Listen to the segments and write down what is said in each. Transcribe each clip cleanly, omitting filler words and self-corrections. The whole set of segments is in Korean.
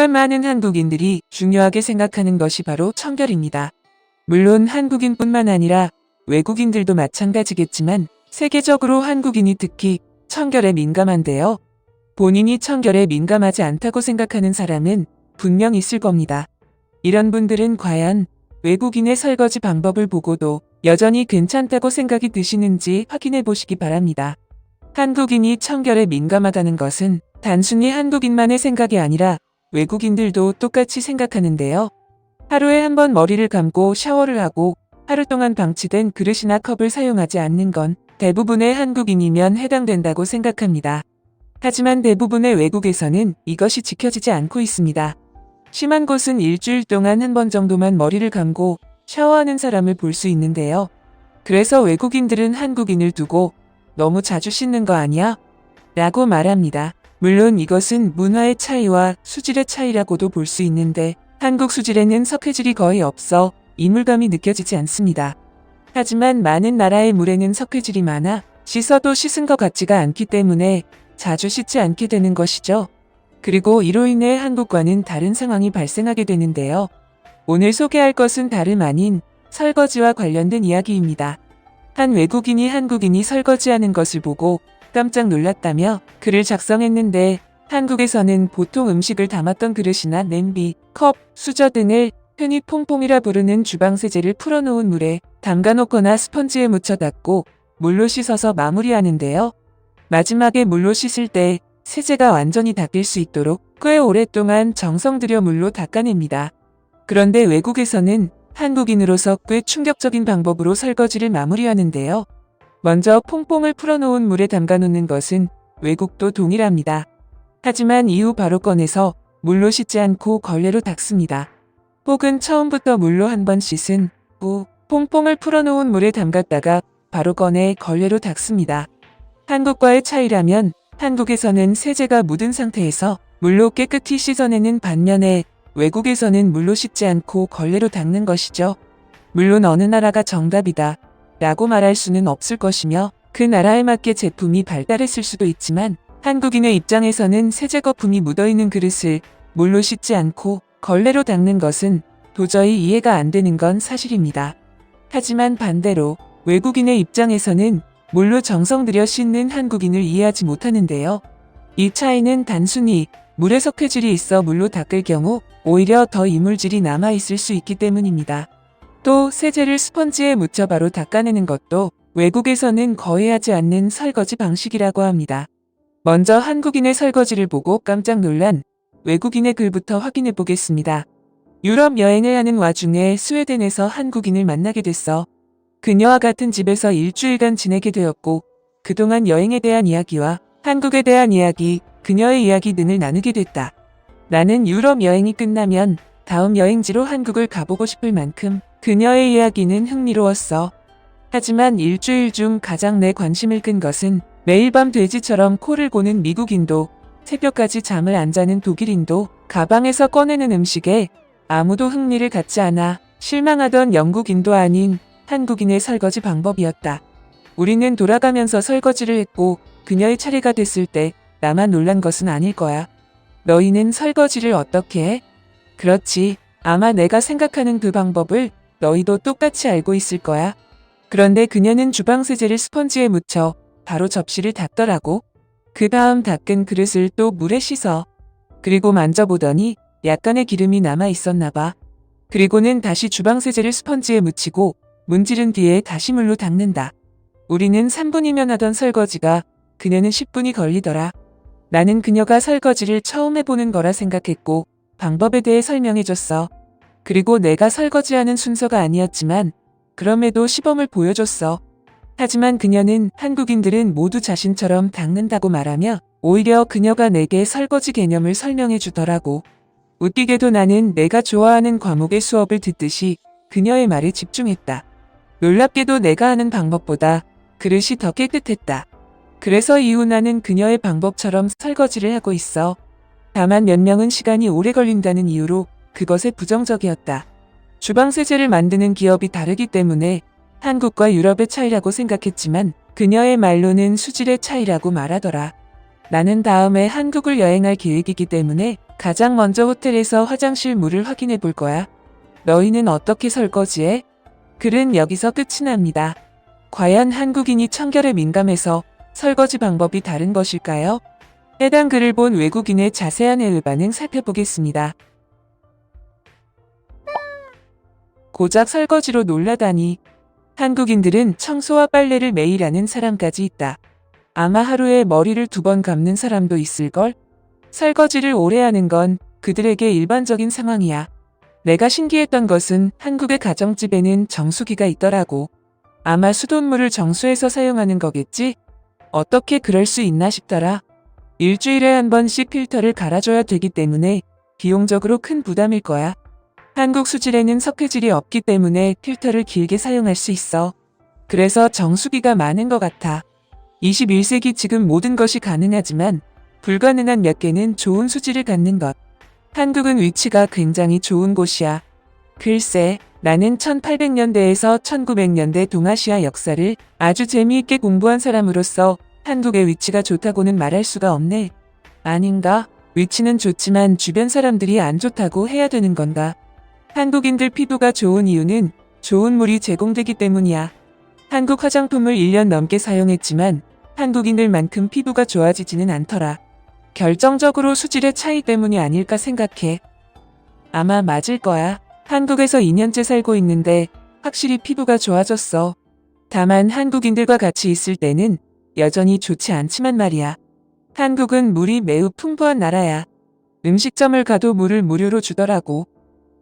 하지만 많은 한국인들이 중요하게 생각하는 것이 바로 청결입니다. 물론 한국인뿐만 아니라 외국인들도 마찬가지겠지만 세계적으로 한국인이 특히 청결에 민감한데요. 본인이 청결에 민감하지 않다고 생각하는 사람은 분명 있을 겁니다. 이런 분들은 과연 외국인의 설거지 방법을 보고도 여전히 괜찮다고 생각이 드시는지 확인해 보시기 바랍니다. 한국인이 청결에 민감하다는 것은 단순히 한국인만의 생각이 아니라 외국인들도 똑같이 생각하는데요. 하루에 한 번 머리를 감고 샤워를 하고 하루 동안 방치된 그릇이나 컵을 사용하지 않는 건 대부분의 한국인이면 해당된다고 생각합니다. 하지만 대부분의 외국에서는 이것이 지켜지지 않고 있습니다. 심한 곳은 일주일 동안 한 번 정도만 머리를 감고 샤워하는 사람을 볼 수 있는데요. 그래서 외국인들은 한국인을 두고 너무 자주 씻는 거 아니야? 라고 말합니다. 물론 이것은 문화의 차이와 수질의 차이라고도 볼 수 있는데 한국 수질에는 석회질이 거의 없어 이물감이 느껴지지 않습니다. 하지만 많은 나라의 물에는 석회질이 많아 씻어도 씻은 것 같지가 않기 때문에 자주 씻지 않게 되는 것이죠. 그리고 이로 인해 한국과는 다른 상황이 발생하게 되는데요. 오늘 소개할 것은 다름 아닌 설거지와 관련된 이야기입니다. 한 외국인이 한국인이 설거지하는 것을 보고 깜짝 놀랐다며 글을 작성했는데 한국에서는 보통 음식을 담았던 그릇이나 냄비, 컵, 수저 등을 흔히 퐁퐁이라 부르는 주방세제를 풀어놓은 물에 담가놓거나 스펀지에 묻혀 닫고 물로 씻어서 마무리하는데요. 마지막에 물로 씻을 때 세제가 완전히 닦일 수 있도록 꽤 오랫동안 정성 들여 물로 닦아냅니다. 그런데 외국에서는 한국인으로서 꽤 충격적인 방법으로 설거지를 마무리하는데요. 먼저 퐁퐁을 풀어놓은 물에 담가놓는 것은 외국도 동일합니다. 하지만 이후 바로 꺼내서 물로 씻지 않고 걸레로 닦습니다. 혹은 처음부터 물로 한 번 씻은 후 퐁퐁을 풀어놓은 물에 담갔다가 바로 꺼내 걸레로 닦습니다. 한국과의 차이라면 한국에서는 세제가 묻은 상태에서 물로 깨끗이 씻어내는 반면에 외국에서는 물로 씻지 않고 걸레로 닦는 것이죠. 물론 어느 나라가 정답이다 라고 말할 수는 없을 것이며 그 나라에 맞게 제품이 발달했을 수도 있지만 한국인의 입장에서는 세제 거품이 묻어있는 그릇을 물로 씻지 않고 걸레로 닦는 것은 도저히 이해가 안 되는 건 사실입니다. 하지만 반대로 외국인의 입장에서는 물로 정성 들여 씻는 한국인을 이해하지 못하는데요. 이 차이는 단순히 물에 석회질이 있어 물로 닦을 경우 오히려 더 이물질이 남아있을 수 있기 때문입니다. 또 세제를 스펀지에 묻혀 바로 닦아내는 것도 외국에서는 거의 하지 않는 설거지 방식이라고 합니다. 먼저 한국인의 설거지를 보고 깜짝 놀란 외국인의 글부터 확인해 보겠습니다. 유럽 여행을 하는 와중에 스웨덴에서 한국인을 만나게 됐어. 그녀와 같은 집에서 일주일간 지내게 되었고 그동안 여행에 대한 이야기와 한국에 대한 이야기, 그녀의 이야기 등을 나누게 됐다. 나는 유럽 여행이 끝나면 다음 여행지로 한국을 가보고 싶을 만큼 그녀의 이야기는 흥미로웠어. 하지만 일주일 중 가장 내 관심을 끈 것은 매일 밤 돼지처럼 코를 고는 미국인도 새벽까지 잠을 안 자는 독일인도 가방에서 꺼내는 음식에 아무도 흥미를 갖지 않아 실망하던 영국인도 아닌 한국인의 설거지 방법이었다. 우리는 돌아가면서 설거지를 했고 그녀의 차례가 됐을 때 나만 놀란 것은 아닐 거야. 너희는 설거지를 어떻게 해? 그렇지. 아마 내가 생각하는 그 방법을 너희도 똑같이 알고 있을 거야. 그런데 그녀는 주방세제를 스펀지에 묻혀 바로 접시를 닦더라고. 그 다음 닦은 그릇을 또 물에 씻어. 그리고 만져보더니 약간의 기름이 남아 있었나 봐. 그리고는 다시 주방세제를 스펀지에 묻히고 문지른 뒤에 다시 물로 닦는다. 우리는 3분이면 하던 설거지가 그녀는 10분이 걸리더라. 나는 그녀가 설거지를 처음 해보는 거라 생각했고 방법에 대해 설명해줬어. 그리고 내가 설거지하는 순서가 아니었지만 그럼에도 시범을 보여줬어. 하지만 그녀는 한국인들은 모두 자신처럼 닦는다고 말하며 오히려 그녀가 내게 설거지 개념을 설명해 주더라고. 웃기게도 나는 내가 좋아하는 과목의 수업을 듣듯이 그녀의 말에 집중했다. 놀랍게도 내가 하는 방법보다 그릇이 더 깨끗했다. 그래서 이후 나는 그녀의 방법처럼 설거지를 하고 있어. 다만 몇 명은 시간이 오래 걸린다는 이유로 그것에 부정적이었다. 주방세제를 만드는 기업이 다르기 때문에 한국과 유럽의 차이라고 생각했지만 그녀의 말로는 수질의 차이라고 말하더라. 나는 다음에 한국을 여행할 계획이기 때문에 가장 먼저 호텔에서 화장실 물을 확인해 볼 거야. 너희는 어떻게 설거지해? 글은 여기서 끝이 납니다. 과연 한국인이 청결에 민감해서 설거지 방법이 다른 것일까요? 해당 글을 본 외국인의 자세한 해외 반응 살펴보겠습니다. 고작 설거지로 놀라다니. 한국인들은 청소와 빨래를 매일 하는 사람까지 있다. 아마 하루에 머리를 2번 감는 사람도 있을걸? 설거지를 오래 하는 건 그들에게 일반적인 상황이야. 내가 신기했던 것은 한국의 가정집에는 정수기가 있더라고. 아마 수돗물을 정수해서 사용하는 거겠지? 어떻게 그럴 수 있나 싶더라. 일주일에 한 번씩 필터를 갈아줘야 되기 때문에 비용적으로 큰 부담일 거야. 한국 수질에는 석회질이 없기 때문에 필터를 길게 사용할 수 있어. 그래서 정수기가 많은 것 같아. 21세기 지금 모든 것이 가능하지만 불가능한 몇 개는 좋은 수질을 갖는 것. 한국은 위치가 굉장히 좋은 곳이야. 글쎄, 나는 1800년대에서 1900년대 동아시아 역사를 아주 재미있게 공부한 사람으로서 한국의 위치가 좋다고는 말할 수가 없네. 아닌가? 위치는 좋지만 주변 사람들이 안 좋다고 해야 되는 건가? 한국인들 피부가 좋은 이유는 좋은 물이 제공되기 때문이야. 한국 화장품을 1년 넘게 사용했지만 한국인들만큼 피부가 좋아지지는 않더라. 결정적으로 수질의 차이 때문이 아닐까 생각해. 아마 맞을 거야. 한국에서 2년째 살고 있는데 확실히 피부가 좋아졌어. 다만 한국인들과 같이 있을 때는 여전히 좋지 않지만 말이야. 한국은 물이 매우 풍부한 나라야. 음식점을 가도 물을 무료로 주더라고.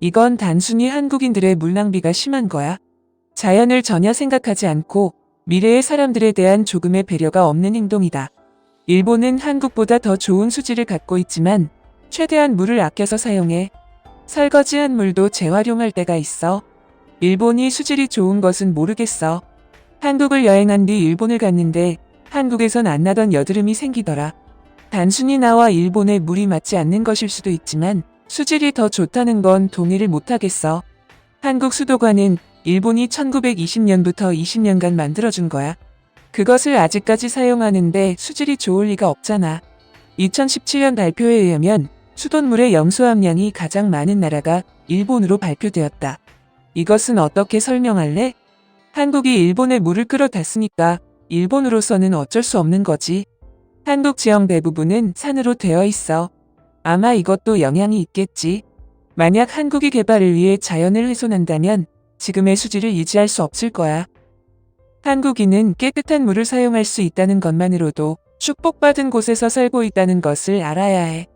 이건 단순히 한국인들의 물 낭비가 심한 거야. 자연을 전혀 생각하지 않고 미래의 사람들에 대한 조금의 배려가 없는 행동이다. 일본은 한국보다 더 좋은 수질을 갖고 있지만 최대한 물을 아껴서 사용해. 설거지한 물도 재활용할 때가 있어. 일본이 수질이 좋은 것은 모르겠어. 한국을 여행한 뒤 일본을 갔는데 한국에선 안 나던 여드름이 생기더라. 단순히 나와 일본의 물이 맞지 않는 것일 수도 있지만 수질이 더 좋다는 건 동의를 못하겠어. 한국 수도관은 일본이 1920년부터 20년간 만들어준 거야. 그것을 아직까지 사용하는데 수질이 좋을 리가 없잖아. 2017년 발표에 의하면 수돗물의 염수 함량이 가장 많은 나라가 일본으로 발표되었다. 이것은 어떻게 설명할래? 한국이 일본의 물을 끌어탔으니까 일본으로서는 어쩔 수 없는 거지. 한국 지형 대부분은 산으로 되어 있어. 아마 이것도 영향이 있겠지. 만약 한국이 개발을 위해 자연을 훼손한다면 지금의 수질을 유지할 수 없을 거야. 한국인은 깨끗한 물을 사용할 수 있다는 것만으로도 축복받은 곳에서 살고 있다는 것을 알아야 해.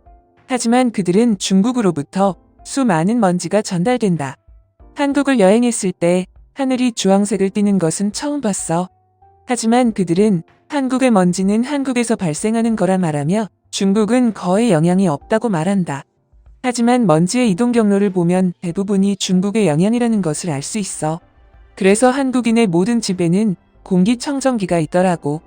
하지만 그들은 중국으로부터 수많은 먼지가 전달된다. 한국을 여행했을 때 하늘이 주황색을 띠는 것은 처음 봤어. 하지만 그들은 한국의 먼지는 한국에서 발생하는 거라 말하며 중국은 거의 영향이 없다고 말한다. 하지만 먼지의 이동 경로를 보면 대부분이 중국의 영향이라는 것을 알 수 있어. 그래서 한국인의 모든 집에는 공기청정기가 있더라고.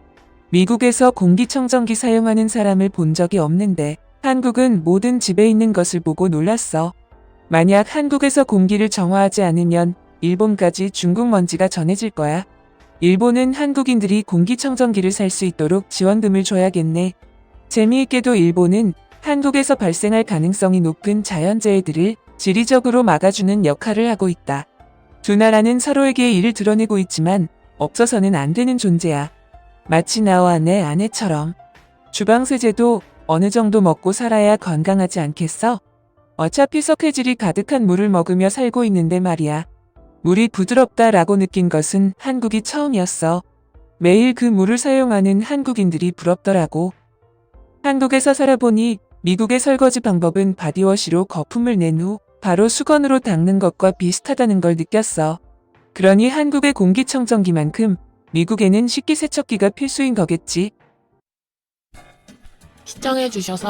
미국에서 공기청정기 사용하는 사람을 본 적이 없는데 한국은 모든 집에 있는 것을 보고 놀랐어. 만약 한국에서 공기를 정화하지 않으면 일본까지 중국 먼지가 전해질 거야. 일본은 한국인들이 공기청정기를 살 수 있도록 지원금을 줘야겠네. 재미있게도 일본은 한국에서 발생할 가능성이 높은 자연재해들을 지리적으로 막아주는 역할을 하고 있다. 두 나라는 서로에게 이를 드러내고 있지만 없어서는 안 되는 존재야. 마치 나와 내 아내처럼. 주방세제도 어느 정도 먹고 살아야 건강하지 않겠어? 어차피 석회질이 가득한 물을 먹으며 살고 있는데 말이야. 물이 부드럽다라고 느낀 것은 한국이 처음이었어. 매일 그 물을 사용하는 한국인들이 부럽더라고. 한국에서 살아보니 미국의 설거지 방법은 바디워시로 거품을 낸 후 바로 수건으로 닦는 것과 비슷하다는 걸 느꼈어. 그러니 한국의 공기청정기만큼 미국에는 식기세척기가 필수인 거겠지. 시청해주셔서